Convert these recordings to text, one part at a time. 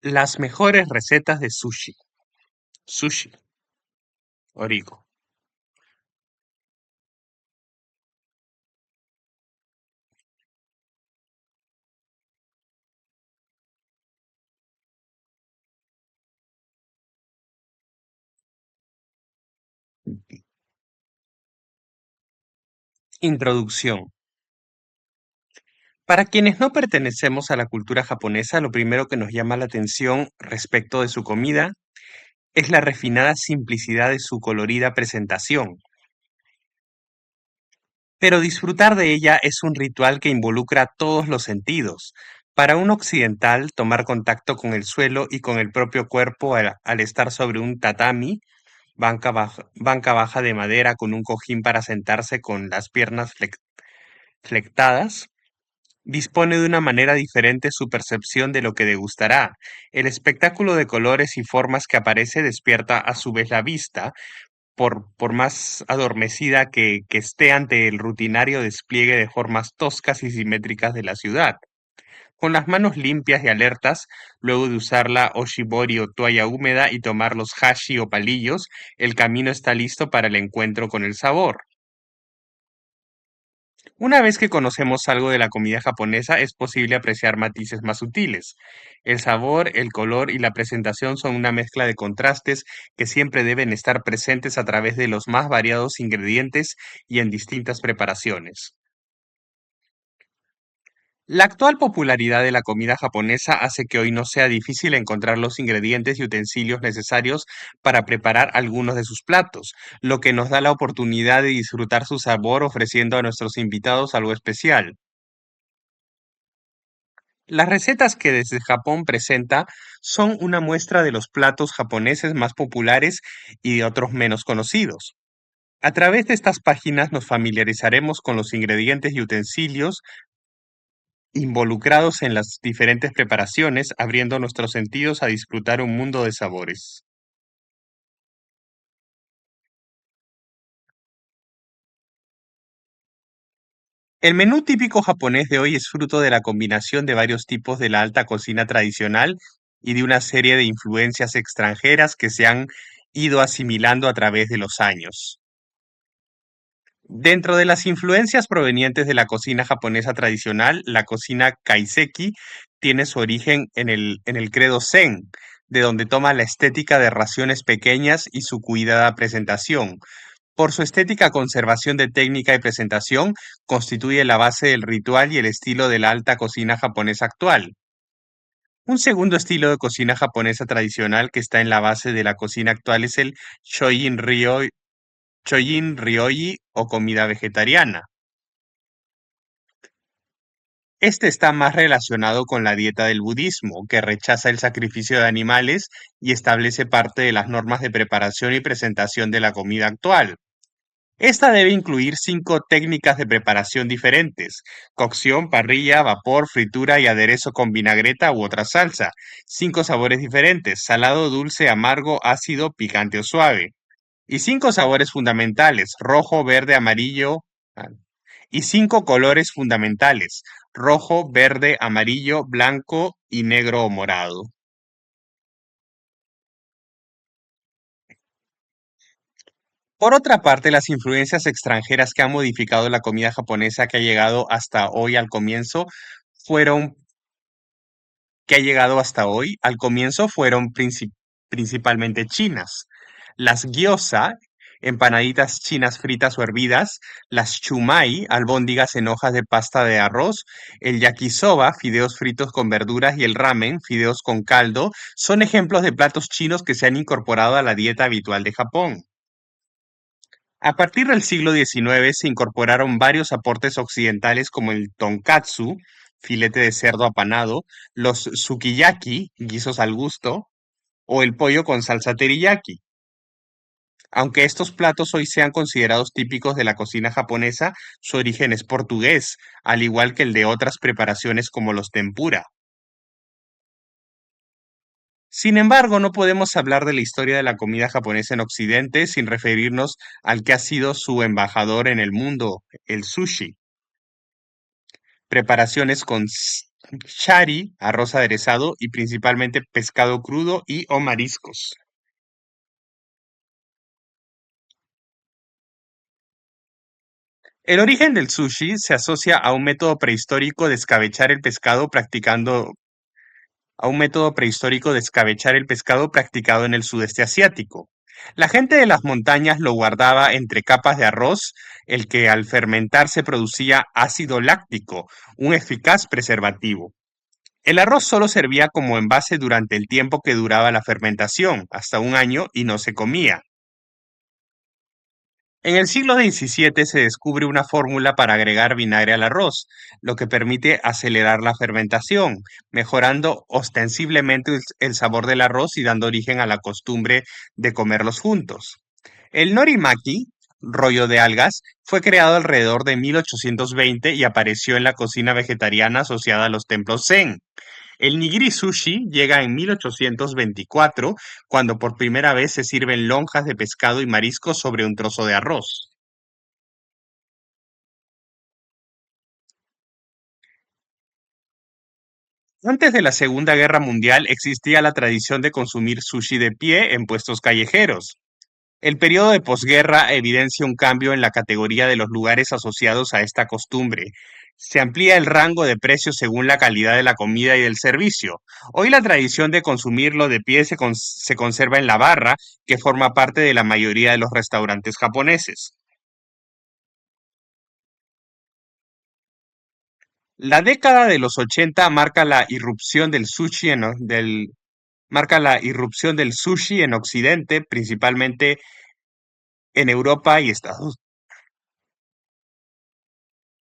Las mejores recetas de sushi. Sushi, Origo. Introducción. Para quienes no pertenecemos a la cultura japonesa, lo primero que nos llama la atención respecto de su comida es la refinada simplicidad de su colorida presentación. Pero disfrutar de ella es un ritual que involucra todos los sentidos. Para un occidental, tomar contacto con el suelo y con el propio cuerpo al estar sobre un tatami, banca baja de madera con un cojín para sentarse con las piernas flectadas, dispone de una manera diferente su percepción de lo que degustará. El espectáculo de colores y formas que aparece despierta a su vez la vista, por más adormecida que esté ante el rutinario despliegue de formas toscas y simétricas de la ciudad. Con las manos limpias y alertas, luego de usar la oshibori o toalla húmeda y tomar los hashi o palillos, el camino está listo para el encuentro con el sabor. Una vez que conocemos algo de la comida japonesa, es posible apreciar matices más sutiles. El sabor, el color y la presentación son una mezcla de contrastes que siempre deben estar presentes a través de los más variados ingredientes y en distintas preparaciones. La actual popularidad de la comida japonesa hace que hoy no sea difícil encontrar los ingredientes y utensilios necesarios para preparar algunos de sus platos, lo que nos da la oportunidad de disfrutar su sabor ofreciendo a nuestros invitados algo especial. Las recetas que desde Japón presenta son una muestra de los platos japoneses más populares y de otros menos conocidos. A través de estas páginas nos familiarizaremos con los ingredientes y utensilios involucrados en las diferentes preparaciones, abriendo nuestros sentidos a disfrutar un mundo de sabores. El menú típico japonés de hoy es fruto de la combinación de varios tipos de la alta cocina tradicional y de una serie de influencias extranjeras que se han ido asimilando a través de los años. Dentro de las influencias provenientes de la cocina japonesa tradicional, la cocina kaiseki tiene su origen en el credo Zen, de donde toma la estética de raciones pequeñas y su cuidada presentación. Por su estética conservación de técnica y presentación, constituye la base del ritual y el estilo de la alta cocina japonesa actual. Un segundo estilo de cocina japonesa tradicional que está en la base de la cocina actual es el Shojin Ryoji o comida vegetariana. Este está más relacionado con la dieta del budismo, que rechaza el sacrificio de animales y establece parte de las normas de preparación y presentación de la comida actual. Esta debe incluir 5 técnicas de preparación diferentes: cocción, parrilla, vapor, fritura y aderezo con vinagreta u otra salsa. 5 sabores diferentes: salado, dulce, amargo, ácido, picante o suave. Y 5 sabores fundamentales: rojo, verde, amarillo. Y 5 colores fundamentales: rojo, verde, amarillo, blanco y negro o morado. Por otra parte, las influencias extranjeras que han modificado la comida japonesa que ha llegado hasta hoy al comienzo fueron que ha llegado hasta hoy, al comienzo fueron principalmente chinas. Las gyoza, empanaditas chinas fritas o hervidas, las shumai, albóndigas en hojas de pasta de arroz, el yakisoba, fideos fritos con verduras y el ramen, fideos con caldo, son ejemplos de platos chinos que se han incorporado a la dieta habitual de Japón. A partir del siglo XIX se incorporaron varios aportes occidentales como el tonkatsu, filete de cerdo apanado, los sukiyaki, guisos al gusto, o el pollo con salsa teriyaki. Aunque estos platos hoy sean considerados típicos de la cocina japonesa, su origen es portugués, al igual que el de otras preparaciones como los tempura. Sin embargo, no podemos hablar de la historia de la comida japonesa en Occidente sin referirnos al que ha sido su embajador en el mundo, el sushi. Preparaciones Shari, arroz aderezado y principalmente pescado crudo y o mariscos. El origen del sushi se asocia a un método prehistórico de escabechar el pescado practicado en el sudeste asiático. La gente de las montañas lo guardaba entre capas de arroz, el que al fermentarse producía ácido láctico, un eficaz preservativo. El arroz solo servía como envase durante el tiempo que duraba la fermentación, hasta un año, y no se comía. En el siglo XVII se descubre una fórmula para agregar vinagre al arroz, lo que permite acelerar la fermentación, mejorando ostensiblemente el sabor del arroz y dando origen a la costumbre de comerlos juntos. El norimaki, rollo de algas, fue creado alrededor de 1820 y apareció en la cocina vegetariana asociada a los templos Zen. El nigiri sushi llega en 1824, cuando por primera vez se sirven lonjas de pescado y mariscos sobre un trozo de arroz. Antes de la Segunda Guerra Mundial existía la tradición de consumir sushi de pie en puestos callejeros. El periodo de posguerra evidencia un cambio en la categoría de los lugares asociados a esta costumbre. Se amplía el rango de precios según la calidad de la comida y del servicio. Hoy la tradición de consumirlo de pie se conserva en la barra, que forma parte de la mayoría de los restaurantes japoneses. La década de los 80 marca la irrupción del sushi en Occidente, principalmente en Europa y Estados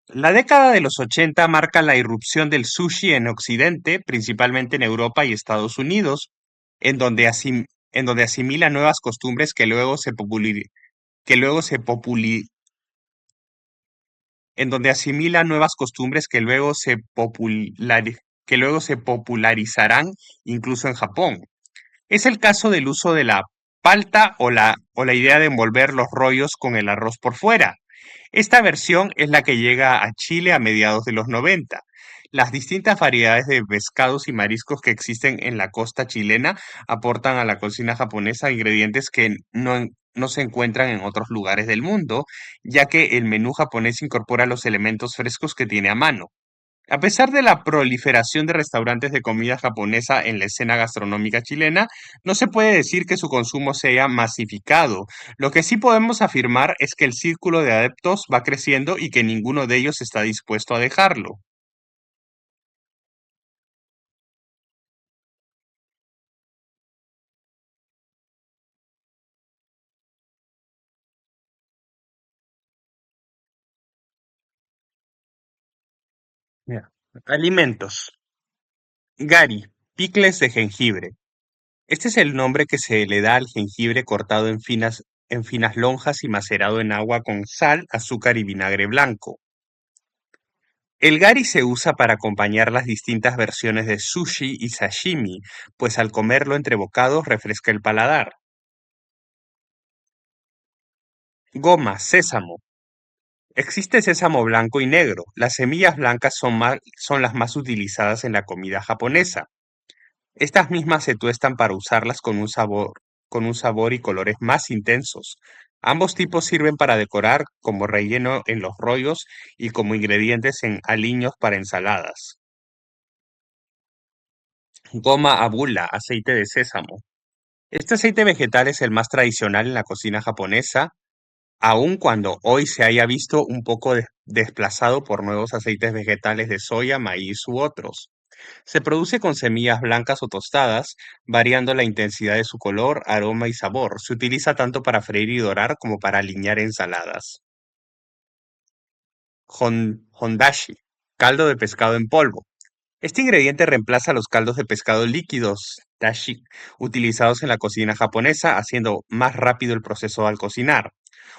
La década de los 80 marca la irrupción del sushi en Occidente, principalmente en Europa y Estados Unidos, en donde asimila nuevas costumbres que luego se populi- en donde asimila nuevas costumbres que luego se popularizarán incluso en Japón. Es el caso del uso de la palta o la idea de envolver los rollos con el arroz por fuera. Esta versión es la que llega a Chile a mediados de los 90. Las distintas variedades de pescados y mariscos que existen en la costa chilena aportan a la cocina japonesa ingredientes que no se encuentran en otros lugares del mundo, ya que el menú japonés incorpora los elementos frescos que tiene a mano. A pesar de la proliferación de restaurantes de comida japonesa en la escena gastronómica chilena, no se puede decir que su consumo se haya masificado. Lo que sí podemos afirmar es que el círculo de adeptos va creciendo y que ninguno de ellos está dispuesto a dejarlo. Mira, alimentos. Gari, picles de jengibre. Este es el nombre que se le da al jengibre cortado en finas lonjas y macerado en agua con sal, azúcar y vinagre blanco. El gari se usa para acompañar las distintas versiones de sushi y sashimi, pues al comerlo entre bocados refresca el paladar. Goma, sésamo. Existe sésamo blanco y negro. Las semillas blancas son las más utilizadas en la comida japonesa. Estas mismas se tuestan para usarlas con un sabor y colores más intensos. Ambos tipos sirven para decorar como relleno en los rollos y como ingredientes en aliños para ensaladas. Goma abula, aceite de sésamo. Este aceite vegetal es el más tradicional en la cocina japonesa, aun cuando hoy se haya visto un poco desplazado por nuevos aceites vegetales de soya, maíz u otros. Se produce con semillas blancas o tostadas, variando la intensidad de su color, aroma y sabor. Se utiliza tanto para freír y dorar como para aliñar ensaladas. Hondashi, caldo de pescado en polvo. Este ingrediente reemplaza los caldos de pescado líquidos, dashi, utilizados en la cocina japonesa, haciendo más rápido el proceso al cocinar.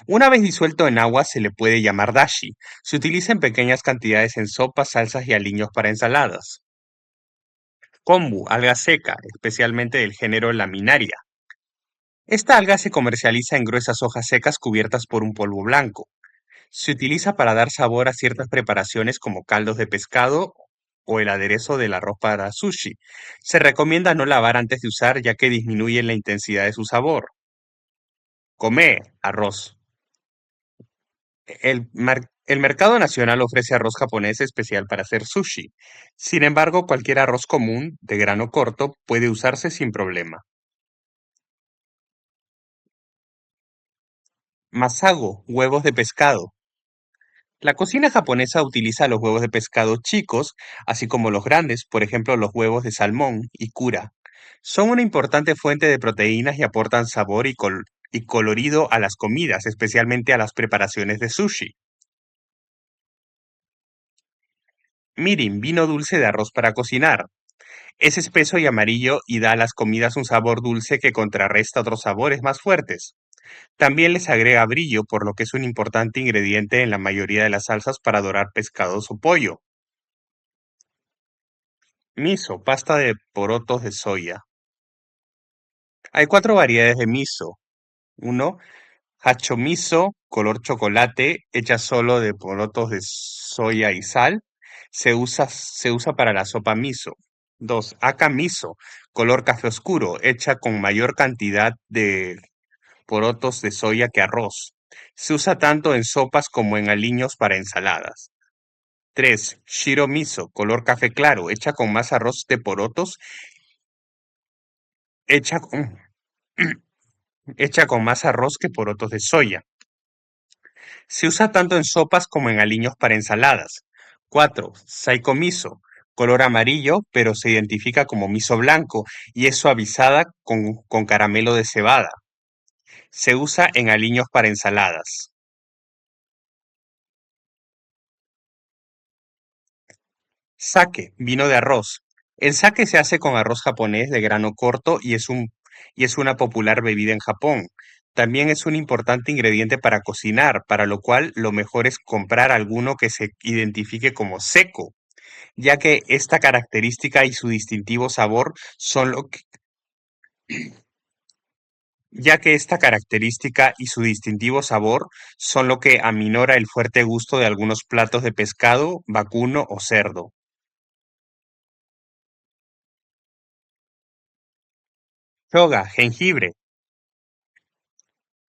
Una vez disuelto en agua se le puede llamar dashi. Se utiliza en pequeñas cantidades en sopas, salsas y aliños para ensaladas. Kombu, alga seca, especialmente del género Laminaria. Esta alga se comercializa en gruesas hojas secas cubiertas por un polvo blanco. Se utiliza para dar sabor a ciertas preparaciones como caldos de pescado o el aderezo del arroz para sushi. Se recomienda no lavar antes de usar ya que disminuye la intensidad de su sabor. Come arroz. El mercado nacional ofrece arroz japonés especial para hacer sushi. Sin embargo, cualquier arroz común de grano corto puede usarse sin problema. Masago, huevos de pescado. La cocina japonesa utiliza los huevos de pescado chicos, así como los grandes, por ejemplo los huevos de salmón y cura. Son una importante fuente de proteínas y aportan sabor y colorido a las comidas, especialmente a las preparaciones de sushi. Mirin, vino dulce de arroz para cocinar. Es espeso y amarillo y da a las comidas un sabor dulce que contrarresta otros sabores más fuertes. También les agrega brillo, por lo que es un importante ingrediente en la mayoría de las salsas para dorar pescados o pollo. Miso, pasta de porotos de soya. Hay cuatro variedades de miso. Uno, Hachomiso, color chocolate, hecha solo de porotos de soya y sal. Se usa para la sopa miso. 2, Aka miso, color café oscuro, hecha con mayor cantidad de porotos de soya que arroz. Se usa tanto en sopas como en aliños para ensaladas. 3, Shiro miso, color café claro, hecha con más arroz de porotos, hecha con, hecha con más arroz que porotos de soya. Se usa tanto en sopas como en aliños para ensaladas. 4, Saiko miso, color amarillo, pero se identifica como miso blanco y es suavizada con caramelo de cebada. Se usa en aliños para ensaladas. Sake, vino de arroz. El sake se hace con arroz japonés de grano corto y es una popular bebida en Japón. También es un importante ingrediente para cocinar, para lo cual lo mejor es comprar alguno que se identifique como seco, ya que esta característica y su distintivo sabor son lo que, ya que esta característica y su distintivo sabor son lo que aminora el fuerte gusto de algunos platos de pescado, vacuno o cerdo. Shoga, jengibre.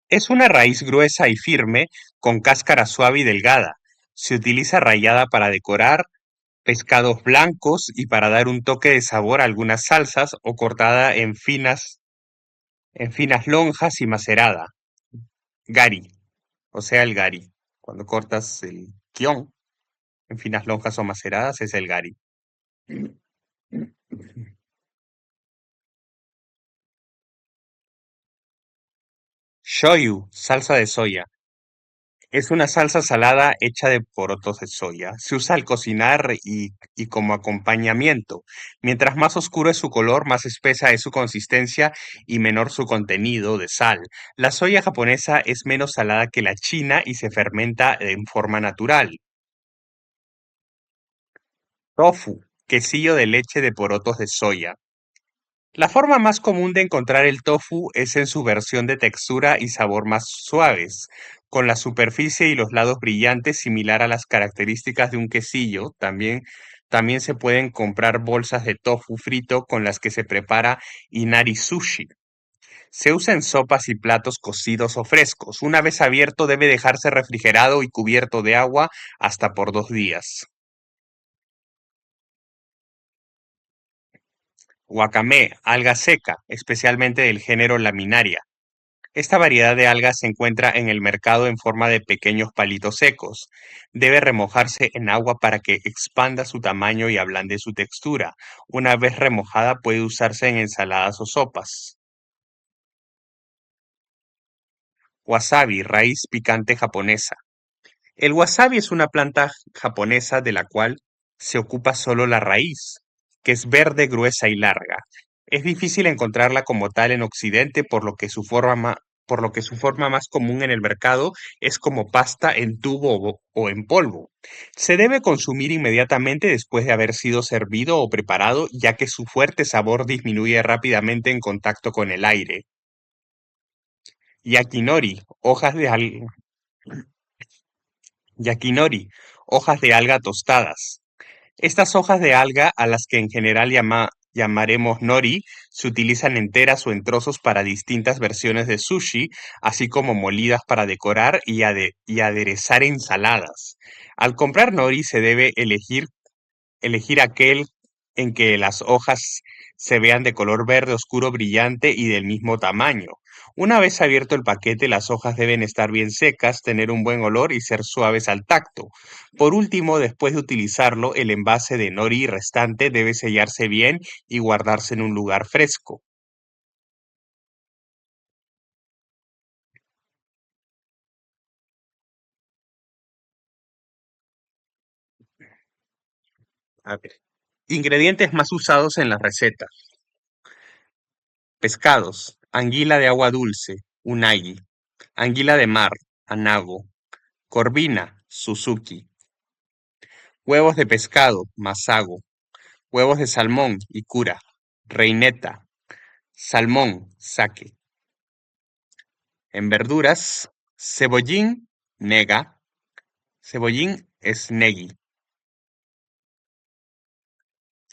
Es una raíz gruesa y firme, con cáscara suave y delgada. Se utiliza rallada para decorar pescados blancos y para dar un toque de sabor a algunas salsas o cortada en finas lonjas y macerada. Gari, o sea, el gari. Cuando cortas el kion en finas lonjas o maceradas es el gari. Shoyu, salsa de soya. Es una salsa salada hecha de porotos de soya. Se usa al cocinar y como acompañamiento. Mientras más oscuro es su color, más espesa es su consistencia y menor su contenido de sal. La soya japonesa es menos salada que la china y se fermenta en forma natural. Tofu, quesillo de leche de porotos de soya. La forma más común de encontrar el tofu es en su versión de textura y sabor más suaves, con la superficie y los lados brillantes similar a las características de un quesillo. También se pueden comprar bolsas de tofu frito con las que se prepara inari sushi. Se usa en sopas y platos cocidos o frescos. Una vez abierto debe dejarse refrigerado y cubierto de agua hasta por 2 días. Wakame, alga seca, especialmente del género Laminaria. Esta variedad de algas se encuentra en el mercado en forma de pequeños palitos secos. Debe remojarse en agua para que expanda su tamaño y ablande su textura. Una vez remojada puede usarse en ensaladas o sopas. Wasabi, raíz picante japonesa. El wasabi es una planta japonesa de la cual se ocupa solo la raíz, que es verde, gruesa y larga. Es difícil encontrarla como tal en Occidente, por lo que su forma más común en el mercado es como pasta en tubo o en polvo. Se debe consumir inmediatamente después de haber sido servido o preparado, ya que su fuerte sabor disminuye rápidamente en contacto con el aire. Yakinori, hojas de Yakinori, hojas de alga tostadas. Estas hojas de alga, a las que en general llamaremos nori, se utilizan enteras o en trozos para distintas versiones de sushi, así como molidas para decorar y aderezar ensaladas. Al comprar nori se debe elegir aquel en que las hojas se vean de color verde oscuro brillante y del mismo tamaño. Una vez abierto el paquete, las hojas deben estar bien secas, tener un buen olor y ser suaves al tacto. Por último, después de utilizarlo, el envase de nori restante debe sellarse bien y guardarse en un lugar fresco. A ver. Ingredientes más usados en la receta. Pescados: anguila de agua dulce, unagi; anguila de mar, anago; corvina, Suzuki; huevos de pescado, Masago; huevos de salmón, Ikura; reineta; salmón, Sake; en verduras, cebollín, Nega; cebollín es Negi;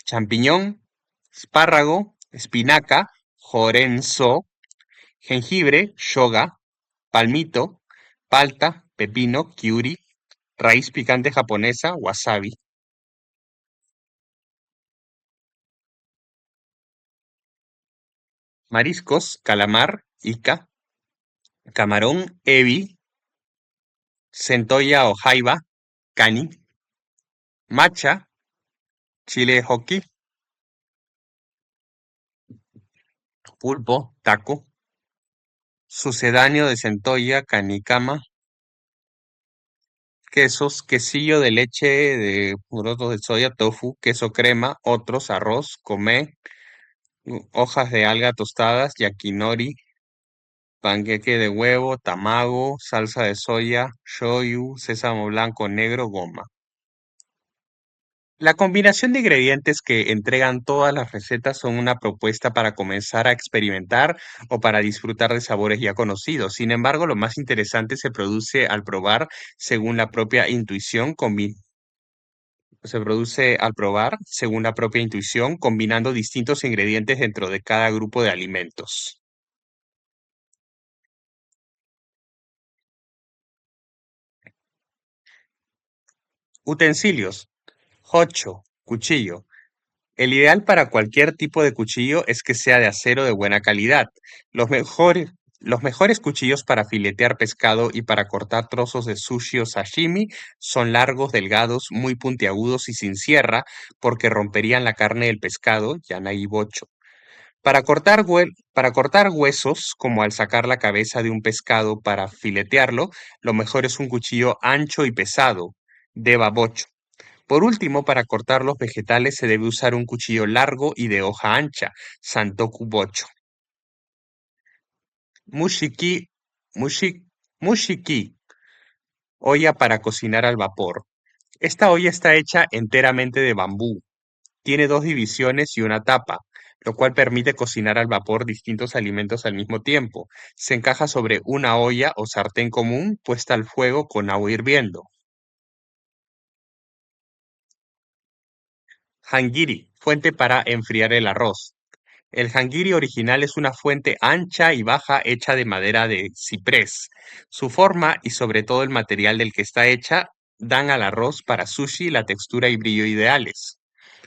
champiñón, espárrago, espinaca, Jorenzo; jengibre, Shoga; palmito, palta, pepino, Kyuri; raíz picante japonesa, wasabi; mariscos, calamar, Ika; camarón, ebi; centolla o jaiba, Kani; matcha, chile hoki; pulpo, taco; sucedáneo de centolla, canicama; quesos, quesillo de leche de porotos de soya, tofu; queso crema, otros, arroz, come; hojas de alga tostadas, yakinori; panqueque de huevo, tamago; salsa de soya, shoyu; sésamo blanco negro, goma. La combinación de ingredientes que entregan todas las recetas son una propuesta para comenzar a experimentar o para disfrutar de sabores ya conocidos. Sin embargo, lo más interesante se produce al probar según la propia intuición, combinando distintos ingredientes dentro de cada grupo de alimentos. Utensilios: hocho, cuchillo. El ideal para cualquier tipo de cuchillo es que sea de acero de buena calidad. Los mejores, los mejores cuchillos para filetear pescado y para cortar trozos de sushi o sashimi son largos, delgados, muy puntiagudos y sin sierra, porque romperían la carne del pescado, yanagi bocho. Para cortar huesos, como al sacar la cabeza de un pescado para filetearlo, lo mejor es un cuchillo ancho y pesado, deba bocho. Por último, para cortar los vegetales se debe usar un cuchillo largo y de hoja ancha, Santoku bocho. Mushiki, mushi- mushiki, olla para cocinar al vapor. Esta olla está hecha enteramente de bambú. Tiene dos divisiones y una tapa, lo cual permite cocinar al vapor distintos alimentos al mismo tiempo. Se encaja sobre una olla o sartén común puesta al fuego con agua hirviendo. Hangiri, fuente para enfriar el arroz. El jangiri original es una fuente ancha y baja hecha de madera de ciprés. Su forma y sobre todo el material del que está hecha dan al arroz para sushi la textura y brillo ideales.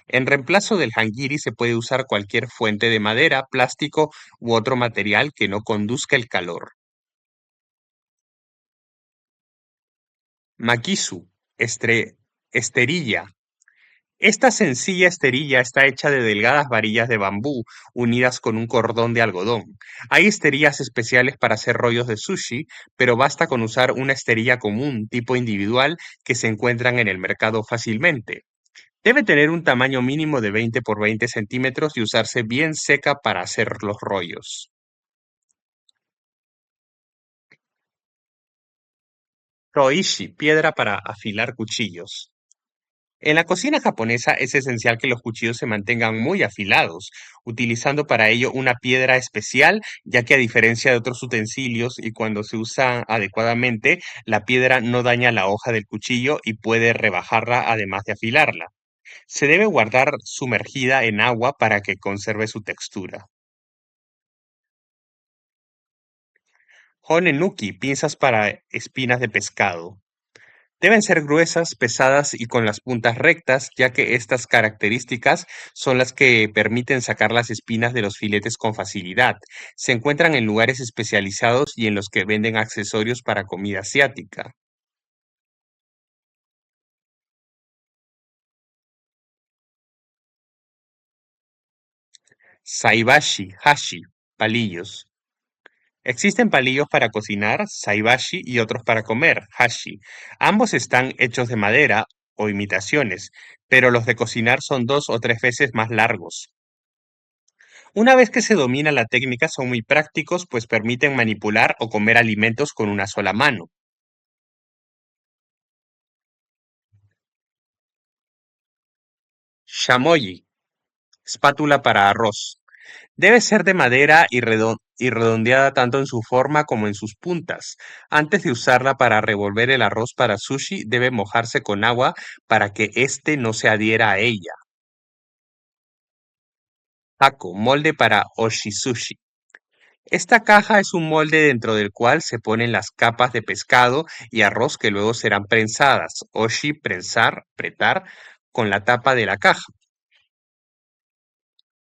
En reemplazo del jangiri se puede usar cualquier fuente de madera, plástico u otro material que no conduzca el calor. Makisu, estre- esterilla. Esta sencilla esterilla está hecha de delgadas varillas de bambú unidas con un cordón de algodón. Hay esterillas especiales para hacer rollos de sushi, pero basta con usar una esterilla común, tipo individual, que se encuentran en el mercado fácilmente. Debe tener un tamaño mínimo de 20 por 20 centímetros y usarse bien seca para hacer los rollos. Roishi, piedra para afilar cuchillos. En la cocina japonesa es esencial que los cuchillos se mantengan muy afilados, utilizando para ello una piedra especial, ya que a diferencia de otros utensilios y cuando se usa adecuadamente, la piedra no daña la hoja del cuchillo y puede rebajarla además de afilarla. Se debe guardar sumergida en agua para que conserve su textura. Honenuki, pinzas para espinas de pescado. Deben ser gruesas, pesadas y con las puntas rectas, ya que estas características son las que permiten sacar las espinas de los filetes con facilidad. Se encuentran en lugares especializados y en los que venden accesorios para comida asiática. Saibashi, hashi, palillos. Existen palillos para cocinar, saibashi, y otros para comer, hashi. Ambos están hechos de madera o imitaciones, pero los de cocinar son 2 o 3 veces más largos. Una vez que se domina la técnica son muy prácticos, pues permiten manipular o comer alimentos con una sola mano. Shamoyi, espátula para arroz. Debe ser de madera y redondeada tanto en su forma como en sus puntas. Antes de usarla para revolver el arroz para sushi, debe mojarse con agua para que éste no se adhiera a ella. Taco, molde para oshisushi. Esta caja es un molde dentro del cual se ponen las capas de pescado y arroz que luego serán prensadas. Oshi, prensar, pretar, con la tapa de la caja.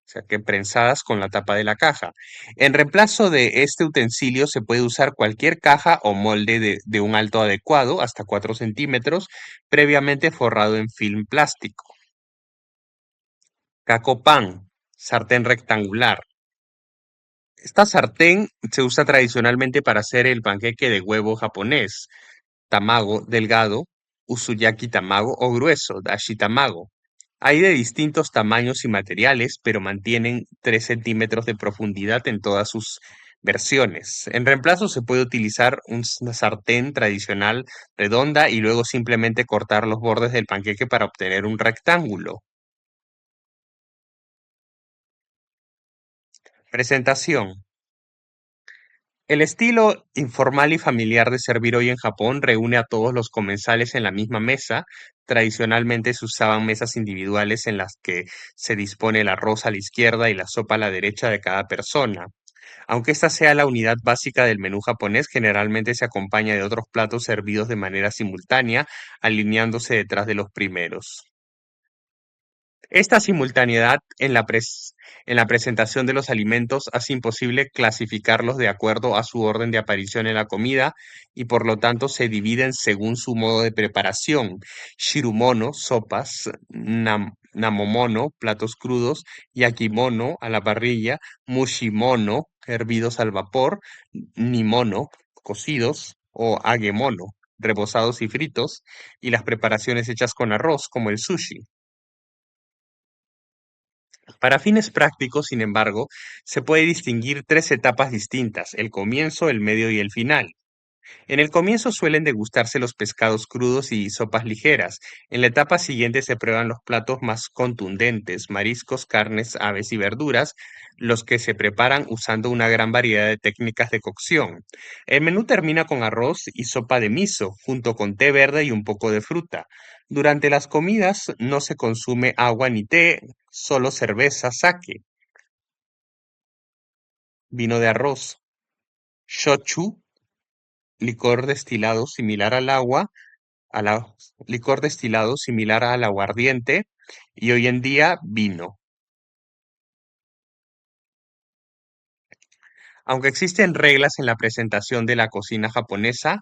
O sea que prensadas con la tapa de la caja. En reemplazo de este utensilio se puede usar cualquier caja o molde de un alto adecuado, hasta 4 centímetros, previamente forrado en film plástico. Cacopan, sartén rectangular. Esta sartén se usa tradicionalmente para hacer el panqueque de huevo japonés, tamago delgado, usuyaki tamago o grueso, dashi tamago. Hay de distintos tamaños y materiales, pero mantienen 3 centímetros de profundidad en todas sus versiones. En reemplazo se puede utilizar una sartén tradicional redonda y luego simplemente cortar los bordes del panqueque para obtener un rectángulo. Presentación. El estilo informal y familiar de servir hoy en Japón reúne a todos los comensales en la misma mesa. Tradicionalmente se usaban mesas individuales en las que se dispone el arroz a la izquierda y la sopa a la derecha de cada persona. Aunque esta sea la unidad básica del menú japonés, generalmente se acompaña de otros platos servidos de manera simultánea, alineándose detrás de los primeros. Esta simultaneidad en la presentación de los alimentos hace imposible clasificarlos de acuerdo a su orden de aparición en la comida y por lo tanto se dividen según su modo de preparación. Shirumono, sopas, namomono, platos crudos, yakimono, a la parrilla, mushimono, hervidos al vapor, nimono, cocidos, o agemono, rebozados y fritos, y las preparaciones hechas con arroz, como el sushi. Para fines prácticos, sin embargo, se puede distinguir 3 etapas distintas: el comienzo, el medio y el final. En el comienzo suelen degustarse los pescados crudos y sopas ligeras. En la etapa siguiente se prueban los platos más contundentes: mariscos, carnes, aves y verduras, los que se preparan usando una gran variedad de técnicas de cocción. El menú termina con arroz y sopa de miso, junto con té verde y un poco de fruta. Durante las comidas no se consume agua ni té, solo cerveza, sake, vino de arroz, shochu, licor destilado similar al agua, a la licor destilado similar al aguardiente, y hoy en día vino. Aunque existen reglas en la presentación de la cocina japonesa,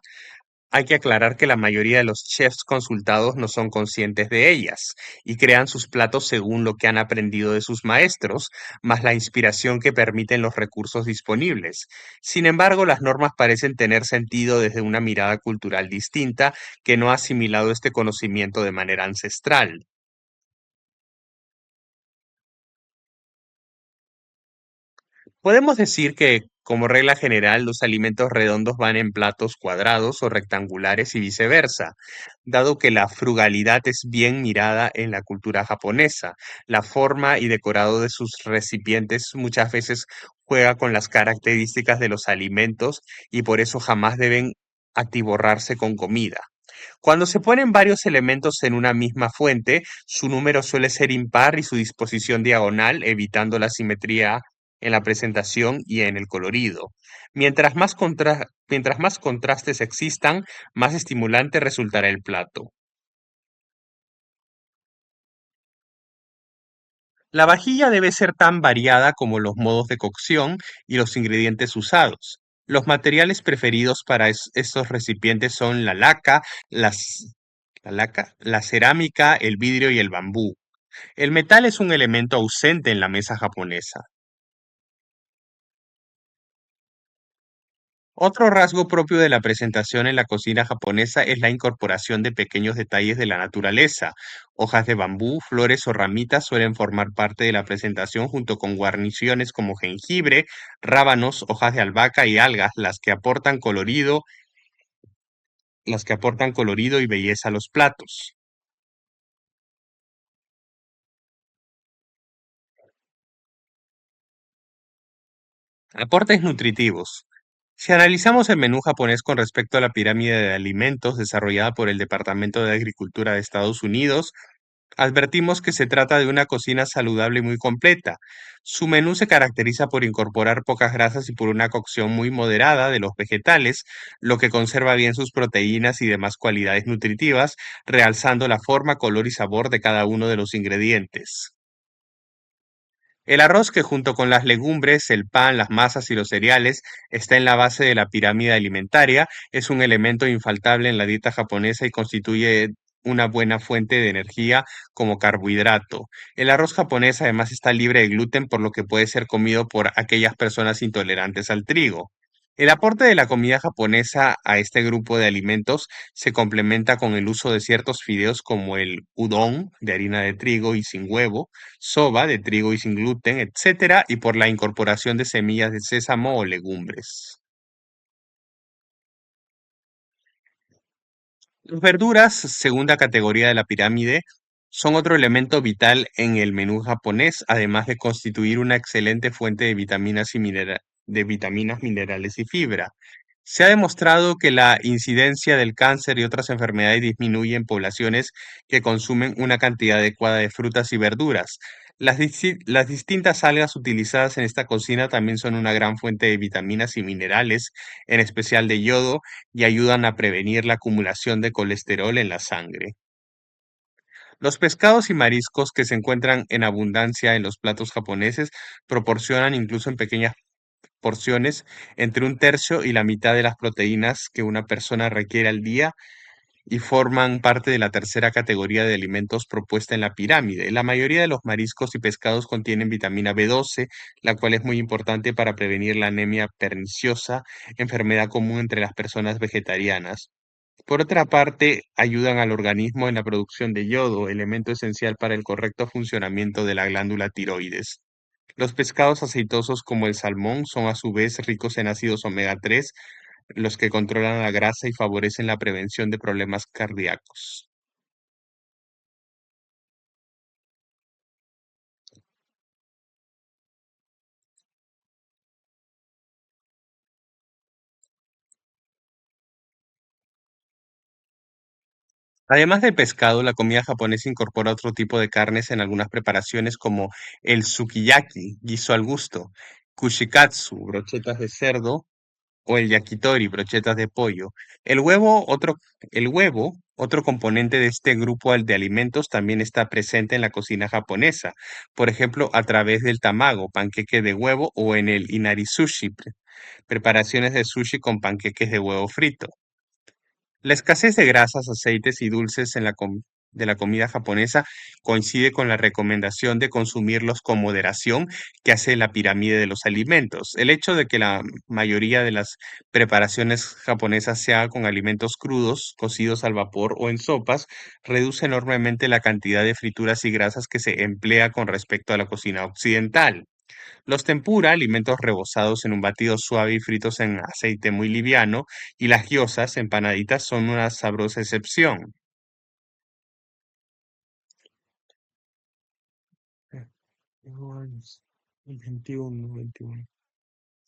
hay que aclarar que la mayoría de los chefs consultados no son conscientes de ellas y crean sus platos según lo que han aprendido de sus maestros, más la inspiración que permiten los recursos disponibles. Sin embargo, las normas parecen tener sentido desde una mirada cultural distinta que no ha asimilado este conocimiento de manera ancestral. Podemos decir que, como regla general, los alimentos redondos van en platos cuadrados o rectangulares y viceversa, dado que la frugalidad es bien mirada en la cultura japonesa. La forma y decorado de sus recipientes muchas veces juega con las características de los alimentos y por eso jamás deben atiborrarse con comida. Cuando se ponen varios elementos en una misma fuente, su número suele ser impar y su disposición diagonal, evitando la simetría en la presentación y en el colorido. Mientras más contrastes existan, más estimulante resultará el plato. La vajilla debe ser tan variada como los modos de cocción y los ingredientes usados. Los materiales preferidos para estos recipientes son las- la cerámica, el vidrio y el bambú. El metal es un elemento ausente en la mesa japonesa. Otro rasgo propio de la presentación en la cocina japonesa es la incorporación de pequeños detalles de la naturaleza. Hojas de bambú, flores o ramitas suelen formar parte de la presentación junto con guarniciones como jengibre, rábanos, hojas de albahaca y algas, las que aportan colorido y belleza a los platos. Aportes nutritivos. Si analizamos el menú japonés con respecto a la pirámide de alimentos desarrollada por el Departamento de Agricultura de Estados Unidos, advertimos que se trata de una cocina saludable y muy completa. Su menú se caracteriza por incorporar pocas grasas y por una cocción muy moderada de los vegetales, lo que conserva bien sus proteínas y demás cualidades nutritivas, realzando la forma, color y sabor de cada uno de los ingredientes. El arroz, que junto con las legumbres, el pan, las masas y los cereales está en la base de la pirámide alimentaria, es un elemento infaltable en la dieta japonesa y constituye una buena fuente de energía como carbohidrato. El arroz japonés además está libre de gluten, por lo que puede ser comido por aquellas personas intolerantes al trigo. El aporte de la comida japonesa a este grupo de alimentos se complementa con el uso de ciertos fideos como el udon, de harina de trigo y sin huevo, soba de trigo y sin gluten, etcétera, y por la incorporación de semillas de sésamo o legumbres. Las verduras, segunda categoría de la pirámide, son otro elemento vital en el menú japonés, además de constituir una excelente fuente de de vitaminas, minerales y fibra. Se ha demostrado que la incidencia del cáncer y otras enfermedades disminuye en poblaciones que consumen una cantidad adecuada de frutas y verduras. Las distintas algas utilizadas en esta cocina también son una gran fuente de vitaminas y minerales, en especial de yodo, y ayudan a prevenir la acumulación de colesterol en la sangre. Los pescados y mariscos que se encuentran en abundancia en los platos japoneses proporcionan, incluso en pequeñas porciones, entre un tercio y la mitad de las proteínas que una persona requiere al día, y forman parte de la tercera categoría de alimentos propuesta en la pirámide. La mayoría de los mariscos y pescados contienen vitamina B12, la cual es muy importante para prevenir la anemia perniciosa, enfermedad común entre las personas vegetarianas. Por otra parte, ayudan al organismo en la producción de yodo, elemento esencial para el correcto funcionamiento de la glándula tiroides. Los pescados aceitosos como el salmón son a su vez ricos en ácidos omega 3, los que controlan la grasa y favorecen la prevención de problemas cardíacos. Además de pescado, la comida japonesa incorpora otro tipo de carnes en algunas preparaciones como el sukiyaki, guiso al gusto, kushikatsu, brochetas de cerdo, o el yakitori, brochetas de pollo. El huevo, otro, el huevo, otro componente de este grupo de alimentos, también está presente en la cocina japonesa, por ejemplo, a través del tamago, panqueque de huevo, o en el inari sushi, preparaciones de sushi con panqueques de huevo frito. La escasez de grasas, aceites y dulces de la comida japonesa coincide con la recomendación de consumirlos con moderación que hace la pirámide de los alimentos. El hecho de que la mayoría de las preparaciones japonesas se haga con alimentos crudos, cocidos al vapor o en sopas, reduce enormemente la cantidad de frituras y grasas que se emplea con respecto a la cocina occidental. Los tempura, alimentos rebozados en un batido suave y fritos en aceite muy liviano, y las gyozas, empanaditas, son una sabrosa excepción. El 21, 21.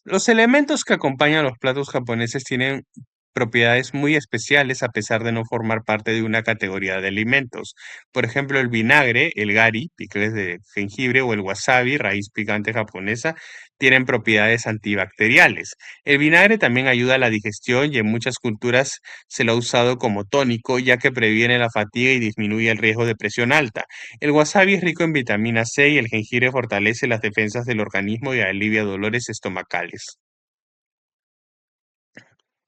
Los elementos que acompañan los platos japoneses tienen propiedades muy especiales a pesar de no formar parte de una categoría de alimentos. Por ejemplo, el vinagre, el gari, picles de jengibre, o el wasabi, raíz picante japonesa, tienen propiedades antibacteriales. El vinagre también ayuda a la digestión y en muchas culturas se lo ha usado como tónico, ya que previene la fatiga y disminuye el riesgo de presión alta. El wasabi es rico en vitamina C y el jengibre fortalece las defensas del organismo y alivia dolores estomacales.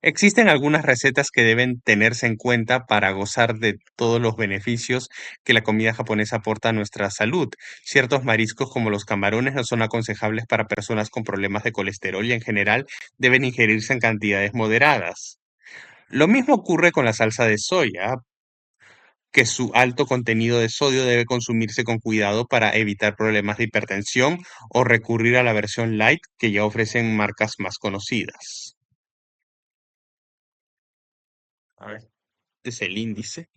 Existen algunas recetas que deben tenerse en cuenta para gozar de todos los beneficios que la comida japonesa aporta a nuestra salud. Ciertos mariscos como los camarones no son aconsejables para personas con problemas de colesterol y en general deben ingerirse en cantidades moderadas. Lo mismo ocurre con la salsa de soya, que su alto contenido de sodio debe consumirse con cuidado para evitar problemas de hipertensión o recurrir a la versión light que ya ofrecen marcas más conocidas. A ver, este es el índice.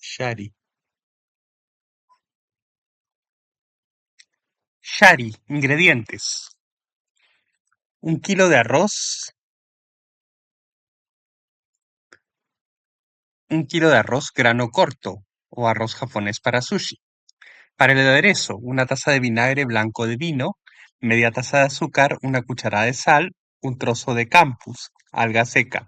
Shari. Shari, ingredientes. 1 kilo de arroz, 1 kilo de arroz grano corto o arroz japonés para sushi. Para el aderezo, 1 taza de vinagre blanco de vino, media taza de azúcar, 1 cucharada de sal, un trozo de campus, alga seca.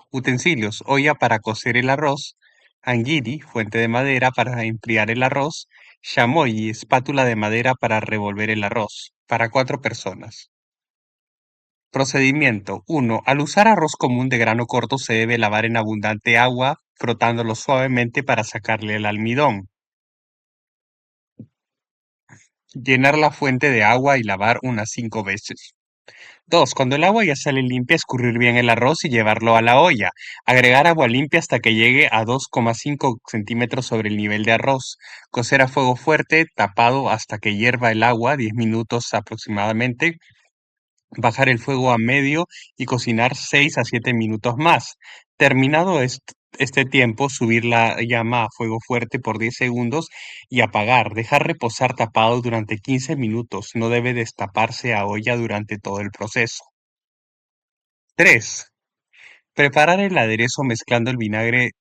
Utensilios: olla para cocer el arroz, angiri, fuente de madera para enfriar el arroz, shamoyi, espátula de madera para revolver el arroz. Para 4 personas. Procedimiento: 1. Al usar arroz común de grano corto se debe lavar en abundante agua, frotándolo suavemente para sacarle el almidón. Llenar la fuente de agua y lavar unas 5 veces. 2. Cuando el agua ya sale limpia, escurrir bien el arroz y llevarlo a la olla. Agregar agua limpia hasta que llegue a 2,5 centímetros sobre el nivel de arroz. Cocer a fuego fuerte, tapado hasta que hierva el agua, 10 minutos aproximadamente. Bajar el fuego a medio y cocinar 6 a 7 minutos más. Terminado este tiempo, subir la llama a fuego fuerte por 10 segundos y apagar. Dejar reposar tapado durante 15 minutos. No debe destaparse a olla durante todo el proceso. 3. Preparar el aderezo mezclando el vinagre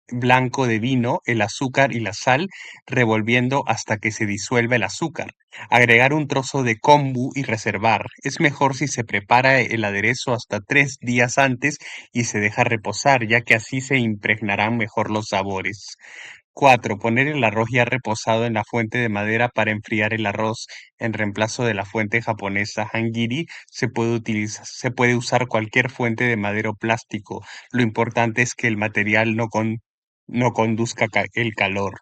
blanco de vino, el azúcar y la sal, revolviendo hasta que se disuelva el azúcar. Agregar un trozo de kombu y reservar. Es mejor si se prepara el aderezo hasta 3 días antes y se deja reposar, ya que así se impregnarán mejor los sabores. 4. Poner el arroz ya reposado en la fuente de madera para enfriar el arroz. En reemplazo de la fuente japonesa Hangiri, se puede usar cualquier fuente de madera o plástico. Lo importante es que el material no conduzca el calor.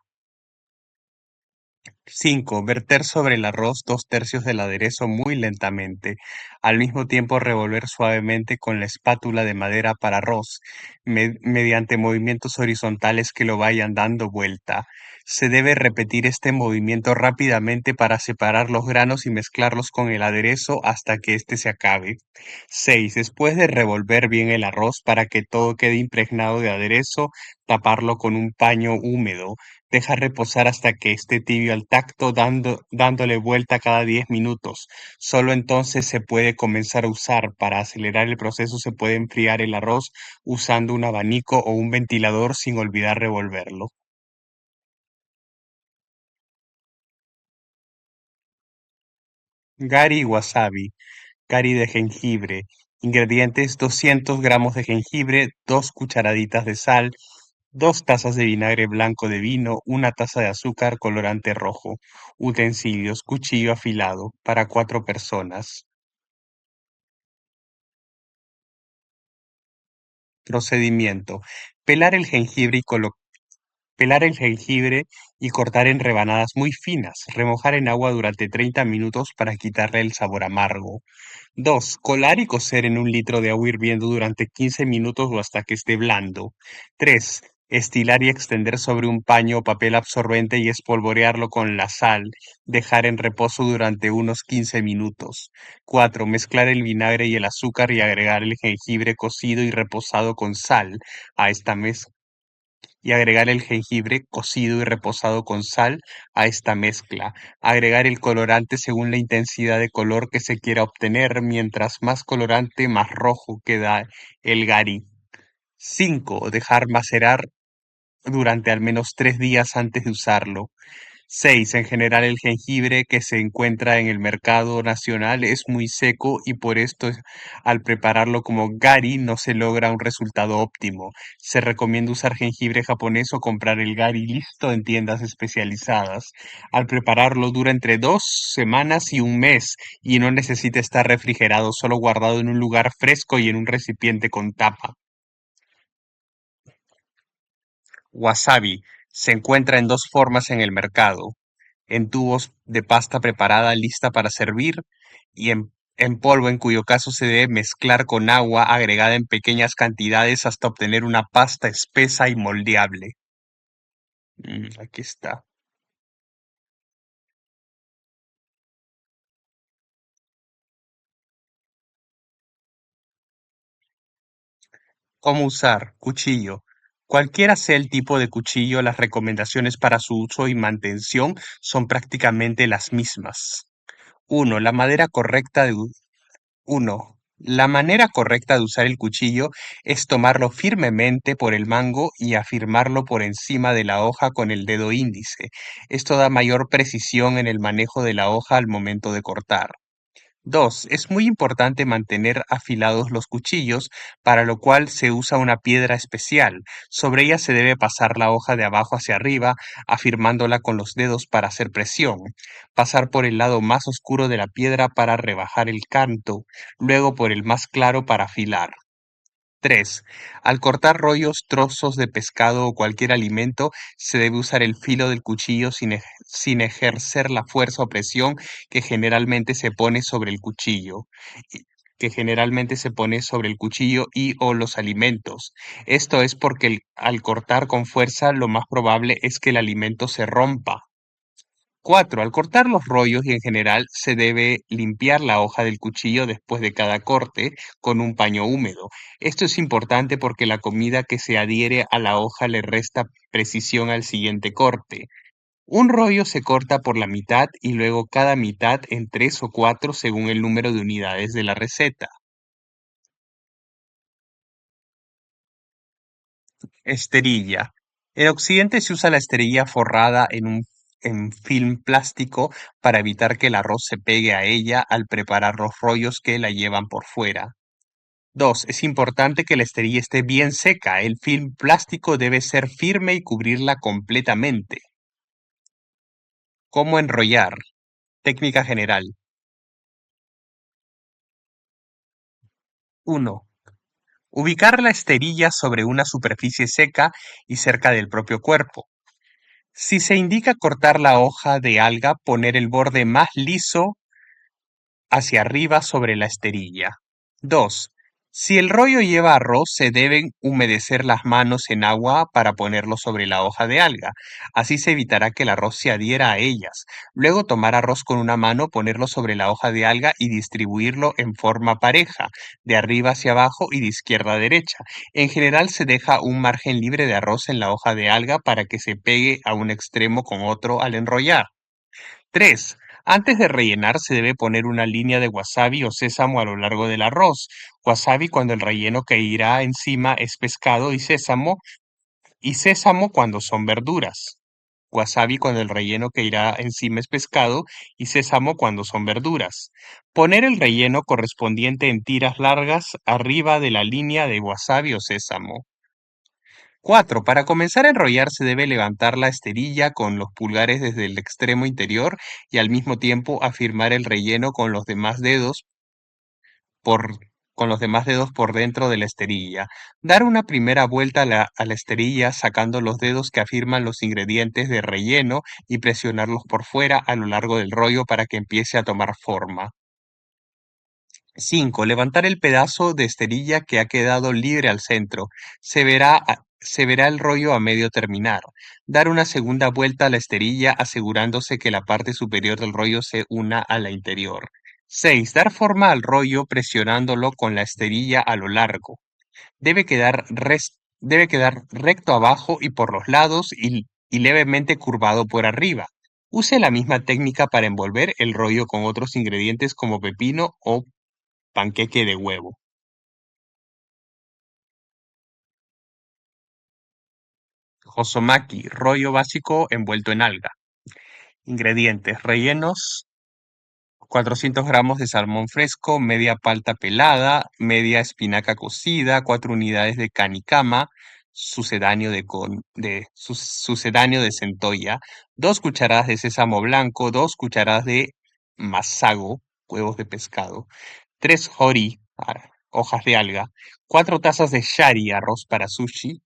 5. Verter sobre el arroz 2 tercios del aderezo muy lentamente. Al mismo tiempo revolver suavemente con la espátula de madera para arroz, mediante movimientos horizontales que lo vayan dando vuelta. Se debe repetir este movimiento rápidamente para separar los granos y mezclarlos con el aderezo hasta que éste se acabe. 6. Después de revolver bien el arroz para que todo quede impregnado de aderezo, taparlo con un paño húmedo. Deja reposar hasta que esté tibio al tacto, dándole vuelta cada 10 minutos. Solo entonces se puede comenzar a usar. Para acelerar el proceso se puede enfriar el arroz usando un abanico o un ventilador sin olvidar revolverlo. Gari wasabi. Gari de jengibre. Ingredientes: 200 gramos de jengibre, 2 cucharaditas de sal, 2 tazas de vinagre blanco de vino, 1 taza de azúcar colorante rojo. Utensilios: cuchillo afilado. Para 4 personas. Procedimiento: pelar el jengibre y cortar en rebanadas muy finas. Remojar en agua durante 30 minutos para quitarle el sabor amargo. 2. Colar y cocer en 1 litro de agua hirviendo durante 15 minutos o hasta que esté blando. 3. Estilar y extender sobre un paño o papel absorbente y espolvorearlo con la sal. Dejar en reposo durante unos 15 minutos. 4. Mezclar el vinagre y el azúcar y agregar el jengibre cocido y reposado con sal a esta mezcla. Y agregar el jengibre cocido y reposado con sal a esta mezcla. Agregar el colorante según la intensidad de color que se quiera obtener. Mientras más colorante, más rojo queda el gari. 5. Dejar macerar durante al menos 3 días antes de usarlo. 6. En general, el jengibre que se encuentra en el mercado nacional es muy seco y por esto al prepararlo como gari no se logra un resultado óptimo. Se recomienda usar jengibre japonés o comprar el gari listo en tiendas especializadas. Al prepararlo dura entre 2 semanas y un mes y no necesita estar refrigerado, solo guardado en un lugar fresco y en un recipiente con tapa. Wasabi se encuentra en dos formas en el mercado: en tubos de pasta preparada lista para servir y en polvo, en cuyo caso se debe mezclar con agua agregada en pequeñas cantidades hasta obtener una pasta espesa y moldeable. Aquí está. ¿Cómo usar? Cuchillo. Cualquiera sea el tipo de cuchillo, las recomendaciones para su uso y mantención son prácticamente las mismas. 1. La manera correcta de 1. La manera correcta de usar el cuchillo es tomarlo firmemente por el mango y afirmarlo por encima de la hoja con el dedo índice. Esto da mayor precisión en el manejo de la hoja al momento de cortar. 2. Es muy importante mantener afilados los cuchillos, para lo cual se usa una piedra especial. Sobre ella se debe pasar la hoja de abajo hacia arriba, afirmándola con los dedos para hacer presión. Pasar por el lado más oscuro de la piedra para rebajar el canto, luego por el más claro para afilar. 3. Al cortar rollos, trozos de pescado o cualquier alimento, se debe usar el filo del cuchillo sin ejercer la fuerza o presión que generalmente se pone sobre el cuchillo, y- que generalmente se pone sobre el cuchillo y o los alimentos. Esto es porque al cortar con fuerza, lo más probable es que el alimento se rompa. 4. Al cortar los rollos y en general se debe limpiar la hoja del cuchillo después de cada corte con un paño húmedo. Esto es importante porque la comida que se adhiere a la hoja le resta precisión al siguiente corte. Un rollo se corta por la mitad y luego cada mitad en 3 o 4 según el número de unidades de la receta. Esterilla. En Occidente se usa la esterilla forrada en film plástico para evitar que el arroz se pegue a ella al preparar los rollos que la llevan por fuera. 2. Es importante que la esterilla esté bien seca. El film plástico debe ser firme y cubrirla completamente. ¿Cómo enrollar? Técnica general. 1. Ubicar la esterilla sobre una superficie seca y cerca del propio cuerpo. Si se indica cortar la hoja de alga, poner el borde más liso hacia arriba sobre la esterilla. 2. Si el rollo lleva arroz, se deben humedecer las manos en agua para ponerlo sobre la hoja de alga. Así se evitará que el arroz se adhiera a ellas. Luego tomar arroz con una mano, ponerlo sobre la hoja de alga y distribuirlo en forma pareja, de arriba hacia abajo y de izquierda a derecha. En general se deja un margen libre de arroz en la hoja de alga para que se pegue a un extremo con otro al enrollar. 3. Antes de rellenar se debe poner una línea de wasabi o sésamo a lo largo del arroz. Wasabi cuando el relleno que irá encima es pescado y sésamo cuando son verduras. Wasabi cuando el relleno que irá encima es pescado y sésamo cuando son verduras. Poner el relleno correspondiente en tiras largas arriba de la línea de wasabi o sésamo. 4. Para comenzar a enrollar se debe levantar la esterilla con los pulgares desde el extremo interior y al mismo tiempo afirmar el relleno por, con los demás dedos por dentro de la esterilla. Dar una primera vuelta a la esterilla sacando los dedos que afirman los ingredientes de relleno y presionarlos por fuera a lo largo del rollo para que empiece a tomar forma. 5. Levantar el pedazo de esterilla que ha quedado libre al centro. Se verá el rollo a medio terminar. Dar una segunda vuelta a la esterilla asegurándose que la parte superior del rollo se una a la interior. 6. Dar forma al rollo presionándolo con la esterilla a lo largo. Debe quedar recto abajo y por los lados y levemente curvado por arriba. Use la misma técnica para envolver el rollo con otros ingredientes como pepino o panqueque de huevo. Hosomaki, rollo básico envuelto en alga. Ingredientes: rellenos: 400 gramos de salmón fresco, media palta pelada, media espinaca cocida, 4 unidades de canicama, sucedáneo de centolla, 2 cucharadas de sésamo blanco, 2 cucharadas de masago, huevos de pescado, 3 hori, hojas de alga, 4 tazas de shari, arroz para sushi,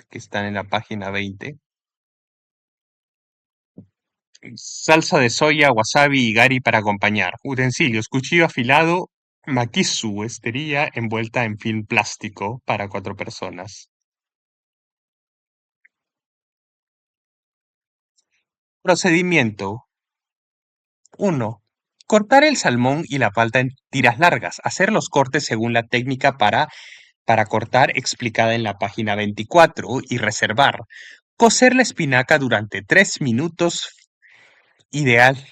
que están en la página 20. Salsa de soya, wasabi y gari para acompañar. Utensilios: cuchillo afilado, makisu, esterilla envuelta en film plástico para 4 personas. Procedimiento: 1. Cortar el salmón y la palta en tiras largas. Hacer los cortes según la técnica para cortar explicada en la página 24 y reservar. Cocer la espinaca durante 3 minutos. Ideal,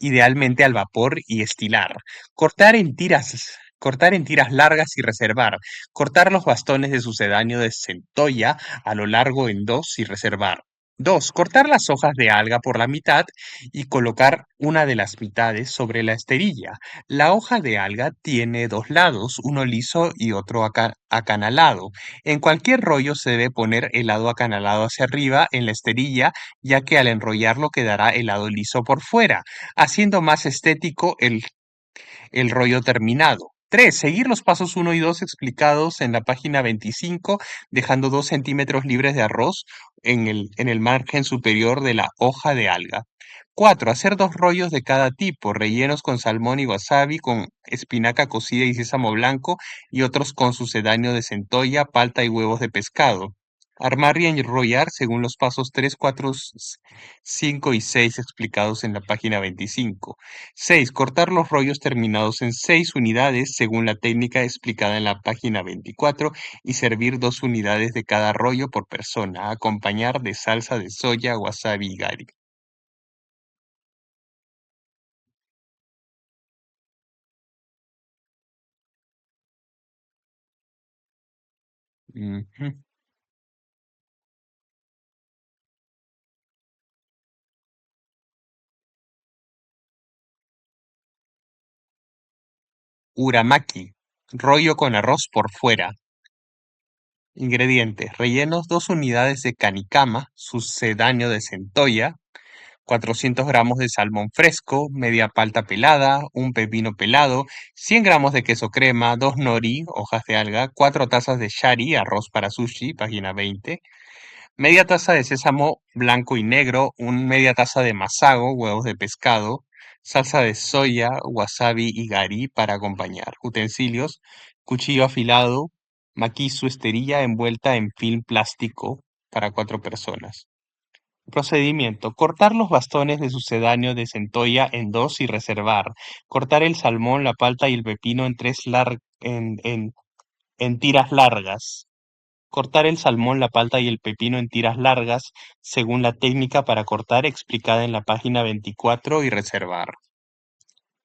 idealmente al vapor y estilar. Cortar en tiras largas y reservar. Cortar los bastones de sucedáneo de centolla a lo largo en dos y reservar. 2. Cortar las hojas de alga por la mitad y colocar una de las mitades sobre la esterilla. La hoja de alga tiene dos lados, uno liso y otro acanalado. En cualquier rollo se debe poner el lado acanalado hacia arriba en la esterilla, ya que al enrollarlo quedará el lado liso por fuera, haciendo más estético el rollo terminado. 3. Seguir los pasos uno y 2 explicados en la página 25, dejando 2 centímetros libres de arroz en el margen superior de la hoja de alga. 4. Hacer 2 rollos de cada tipo, rellenos con salmón y wasabi, con espinaca cocida y sésamo blanco, y otros con sucedáneo de centolla, palta y huevos de pescado. Armar y enrollar según los pasos 3, 4, 5 y 6 explicados en la página 25. 6. Cortar los rollos terminados en 6 unidades según la técnica explicada en la página 24 y servir 2 unidades de cada rollo por persona, acompañar de salsa de soya, wasabi y gari. Ujú. Uramaki, rollo con arroz por fuera. Ingredientes: rellenos: 2 unidades de canicama, sucedáneo de centolla, 400 gramos de salmón fresco, media palta pelada, un pepino pelado, 100 gramos de queso crema, 2 nori, hojas de alga, 4 tazas de shari, arroz para sushi, página 20, media taza de sésamo blanco y negro, media taza de masago, huevos de pescado, salsa de soya, wasabi y gari para acompañar. Utensilios: cuchillo afilado, maquisu, esterilla envuelta en film plástico para 4 personas. Procedimiento: cortar los bastones de sucedáneo de centolla en dos y reservar. Cortar el salmón, la palta y el pepino en tiras largas. Cortar el salmón, la palta y el pepino en tiras largas, según la técnica para cortar explicada en la página 24 y reservar.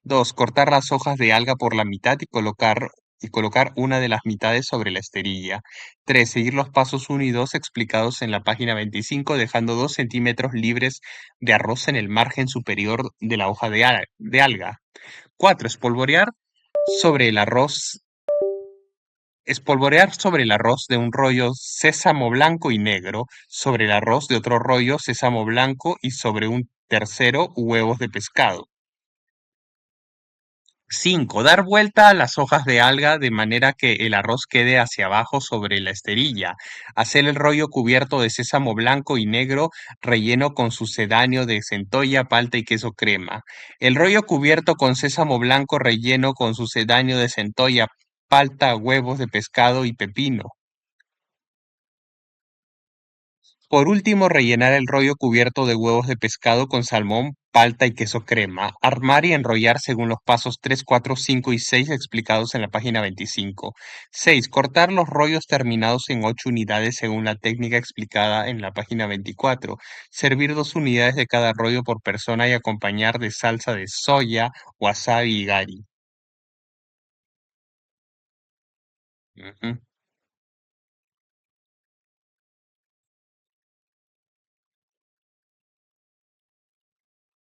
2. Cortar las hojas de alga por la mitad y colocar una de las mitades sobre la esterilla. 3. Seguir los pasos uno y 2 explicados en la página 25, dejando 2 centímetros libres de arroz en el margen superior de la hoja de alga. 4. Sobre el arroz. Espolvorear sobre el arroz de un rollo sésamo blanco y negro, sobre el arroz de otro rollo sésamo blanco y sobre un tercero huevos de pescado. 5. Dar vuelta a las hojas de alga de manera que el arroz quede hacia abajo sobre la esterilla. Hacer el rollo cubierto de sésamo blanco y negro relleno con sucedáneo de centolla, palta y queso crema. El rollo cubierto con sésamo blanco relleno con sucedáneo de centolla, palta, huevos de pescado y pepino. Por último, rellenar el rollo cubierto de huevos de pescado con salmón, palta y queso crema. Armar y enrollar según los pasos 3, 4, 5 y 6 explicados en la página 25. 6. Cortar los rollos terminados en 8 unidades según la técnica explicada en la página 24. Servir 2 unidades de cada rollo por persona y acompañar de salsa de soya, wasabi y gari. Ujú.